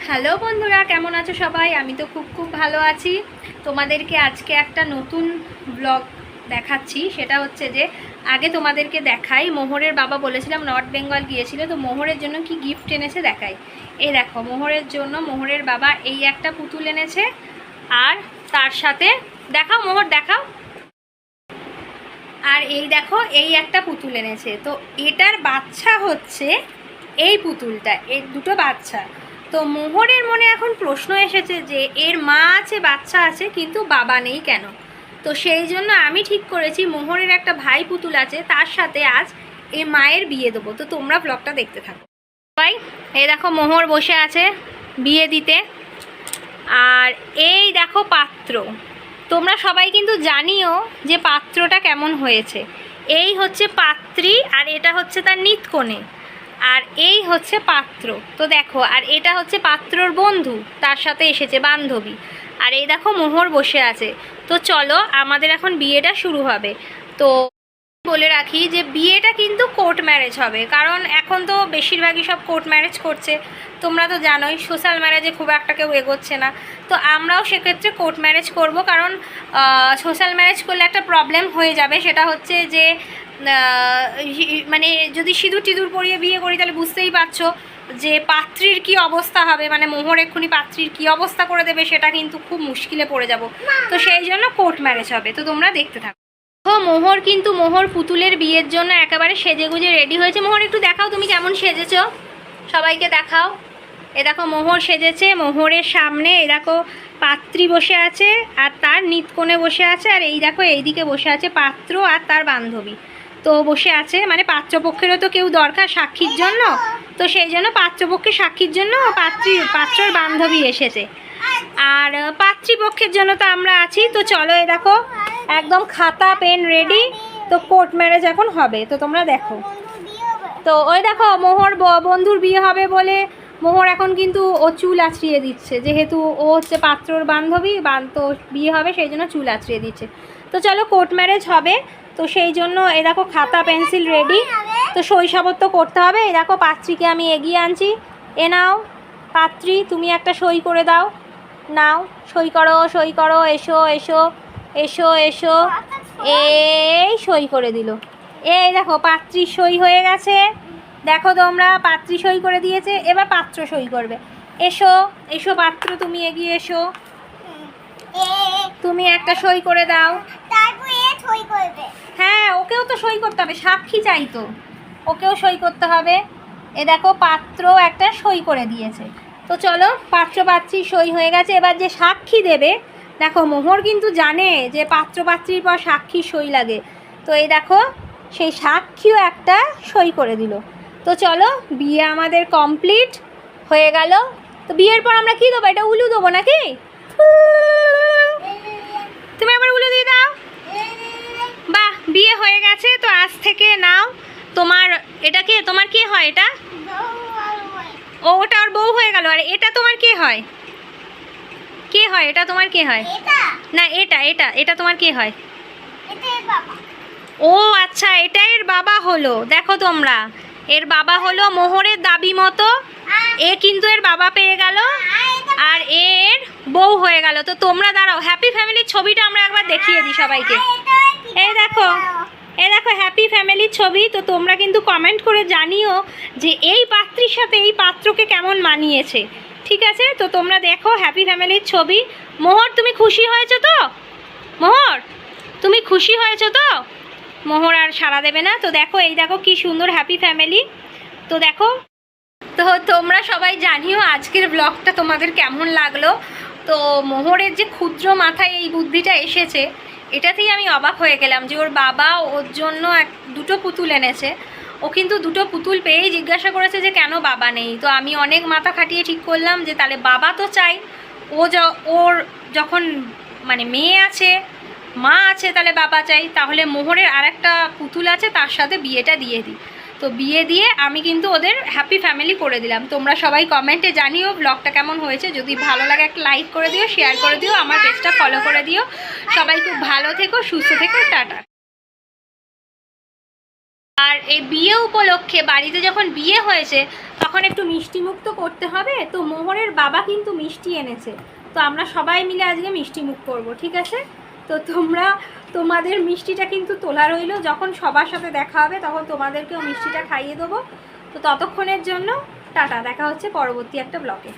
Hello বন্ধুরা, কেমন আছো সবাই? আমি তো খুব ভালো আছি। তোমাদেরকে আজকে একটা নতুন ব্লগ দেখাচ্ছি। সেটা হচ্ছে যে আগে তোমাদেরকে দেখাই, মোহরের বাবা বলেছিলাম নর্থ বেঙ্গল গিয়েছিল, তো মোহরের জন্য কি গিফট এনেছে দেখাই। এই দেখো, মোহরের জন্য মোহরের বাবা এই একটা পুতুল এনেছে, আর তার সাথে দেখাও মোহর, দেখাও। আর এই দেখো, এই একটা পুতুল এনেছে। তো এটার বাচ্চা হচ্ছে এই পুতুলটা, এর দুটো বাচ্চা। তো মোহরের মনে এখন প্রশ্ন এসেছে যে এর মা আছে, বাচ্চা আছে, কিন্তু বাবা নেই কেন। তো সেই জন্য আমি ঠিক করেছি মোহরের একটা ভাই পুতুল আছে, তার সাথে আজ এই মায়ের বিয়ে দেবো। তো তোমরা ব্লগটা দেখতে থাকো ভাই। এই দেখো মোহর বসে আছে বিয়ে দিতে, আর এই দেখো পাত্র। তোমরা সবাই কিন্তু জানিও যে পাত্রটা কেমন হয়েছে। এই হচ্ছে পাত্রী, আর এটা হচ্ছে তার নিতকনে, আর এই হচ্ছে পাত্র। তো দেখো, আর এটা হচ্ছে পাত্রর বন্ধু, তার সাথে এসেছে বান্ধবী। আর এই দেখো মোহর বসে আছে। তো চলো, আমাদের এখন বিয়েটা শুরু হবে। তো বলে রাখি যে বিয়েটা কিন্তু কোর্ট ম্যারেজ হবে, কারণ এখন তো বেশিরভাগই সব কোর্ট ম্যারেজ করছে। তোমরা তো জানোই সোশ্যাল ম্যারেজে খুব একটা কেউ এগোচ্ছে না। তো আমরাও সেক্ষেত্রে কোর্ট ম্যারেজ করব, কারণ সোশ্যাল ম্যারেজ করলে একটা প্রবলেম হয়ে যাবে। সেটা হচ্ছে যে মানে যদি সিঁদুর টিঁদুর পরিয়ে বিয়ে করি, তাহলে বুঝতেই পারছো যে পাত্রীর কি অবস্থা হবে। মানে মোহর এক্ষুনি পাত্রীর কি অবস্থা করে দেবে, সেটা কিন্তু খুব মুশকিলে পড়ে যাব। তো সেই জন্য কোর্ট ম্যারেজ হবে। তো তোমরা দেখতে থাকো। মোহর কিন্তু মোহর পুতুলের বিয়ের জন্য একেবারে সেজেগুজে রেডি হয়েছে। মোহর একটু দেখাও তুমি কেমন সেজেছো, সবাইকে দেখাও। এ দেখো মোহর সেজেছে, মোহরের সামনে এ দেখো পাত্রী বসে আছে, আর তার নিতকনে বসে আছে, আর এই দেখো এইদিকে বসে আছে পাত্র আর তার বান্ধবী। তো বসে আছে, মানে পাত্রপক্ষেরও তো কেউ দরকার সাক্ষীর জন্য। তো সেই জন্য পাত্রপক্ষের সাক্ষীর জন্য পাত্রর বান্ধবী এসেছে, আর পাত্রীপক্ষের জন্য তো আমরা আছি। তো চলো, এ দেখো একদম খাতা পেন রেডি। তো কোর্ট ম্যারেজ এখন হবে, তো তোমরা দেখো। তো ওই দেখো মোহর বন্ধুর বিয়ে হবে বলে মোহর এখন কিন্তু ও চুল আঁচড়িয়ে দিচ্ছে, যেহেতু ও হচ্ছে পাত্রর বান্ধবী, তো বিয়ে হবে সেই জন্য চুল আঁচড়িয়ে দিচ্ছে। তো চলো, কোর্ট ম্যারেজ হবে, তো সেই জন্য এই দেখো খাতা পেন্সিল রেডি। তো সই সাবত্য করতে হবে। এই দেখো পাত্রীকে আমি এগিয়ে আনছি। এ নাও পাত্রী, তুমি একটা সই করে দাও। নাও সই করো, সই করো, এসো এসো এসো এসো। এই সই করে দিল। এই দেখো পাত্রী সই হয়ে গেছে। দেখো তোমরা, পাত্রী সই করে দিয়েছে, এবার পাত্র সই করবে। এসো এসো পাত্র, তুমি এগিয়ে এসো, তুমি একটা সই করে দাও। হ্যাঁ, ওকেও তো সই করতে হবে, সাক্ষী চাই তো, ওকেও সই করতে হবে। এ দেখো পাত্র একটা সই করে দিয়েছে। তো চলো, পাত্র পাত্রী সই হয়ে গেছে। এবার যে সাক্ষী দেবে, দেখো মোহর কিন্তু জানে যে পাত্র পাত্রীর পর সাক্ষী সই লাগে। তো এই দেখো সেই সাক্ষীও একটা সই করে দিল। তো চলো, বিয়ে আমাদের কমপ্লিট হয়ে গেল। তো বিয়ের পর আমরা কি দেবো? এটা উলু দেবো নাকি? তুমি আবার উলু দিয়ে দাও। বাহ, বিয়ে হয়ে গেছে। তো আজ থেকে নাও তোমার, এটা কে, তোমার কে হয় এটা? ও, ওটা ওর বউ হয়ে গেল। আর এটা তোমার কে হয়? কে হয় এটা তোমার? কে হয়? না, এটা এটা এটা তোমার কে হয়? ও আচ্ছা, এটা এর বাবা হলো। দেখো তোমরা, এর বাবা হলো মোহরের দাবি মতো। এ কিন্তু এর বাবা পেয়ে গেল, আর এর বউ হয়ে গেল। তো তোমরা দাঁড়াও, হ্যাপি ফ্যামিলির ছবিটা আমরা একবার দেখিয়ে দিই সবাইকে। এই দেখো, এই দেখো হ্যাপি ফ্যামিলির ছবি। তো তোমরা কিন্তু কমেন্ট করে জানিও যে এই পাত্রীর সাথে এই পাত্রকে কেমন মানিয়েছে। ঠিক আছে, তো তোমরা দেখো হ্যাপি ফ্যামিলির ছবি। মোহর, তুমি খুশি হয়েছো তো? মোহর, তুমি খুশি হয়েছো তো? মোহর আর সাড়া দেবে না। তো দেখো, এই দেখো কি সুন্দর হ্যাপি ফ্যামিলি। তো দেখো, তো তোমরা সবাই জানিও আজকের ব্লগটা তোমাদের কেমন লাগলো। তো মোহরের যে ক্ষুদ্র মাথায় এই বুদ্ধিটা এসেছে, এটাতেই আমি অবাক হয়ে গেলাম যে ওর বাবা ওর জন্য দুটো পুতুল এনেছে। ও কিন্তু দুটো পুতুল পেয়েই জিজ্ঞাসা করেছে যে কেন বাবা নেই। তো আমি অনেক মাথা খাটিয়ে ঠিক করলাম যে তাহলে বাবা তো চাই। ওর যখন মানে মেয়ে আছে, মা আছে, তাহলে বাবা চাই। তাহলে মোহরের আর একটা পুতুল আছে, তার সাথে বিয়েটা দিয়ে দিই। তো বিয়ে দিয়ে আমি কিন্তু ওদের হ্যাপি ফ্যামিলি করে দিলাম। তোমরা সবাই কমেন্টে জানিও ব্লগটা কেমন হয়েছে। যদি ভালো লাগে একটা লাইক করে দিও, শেয়ার করে দিও, আমার পেজটা ফলো করে দিও। সবাই খুব ভালো থেকো, সুস্থ থেকো, টাটা। আর এই বিয়ে উপলক্ষে বাড়িতে যখন বিয়ে হয়েছে তখন একটু মিষ্টি মুখ তো করতে হবে। তো মোহরের বাবা কিন্তু মিষ্টি এনেছে, তো আমরা সবাই মিলে আজকে মিষ্টি মুখ করব, ঠিক আছে? তো তোমরা তোমাদের মিষ্টিটা কিন্তু তোলা রইলো, যখন সবার সাথে দেখা হবে তখন তোমাদেরকেও মিষ্টিটা খাইয়ে দেবো। তো ততক্ষণের জন্য টাটা, দেখা হচ্ছে পরবর্তী একটা ব্লগে।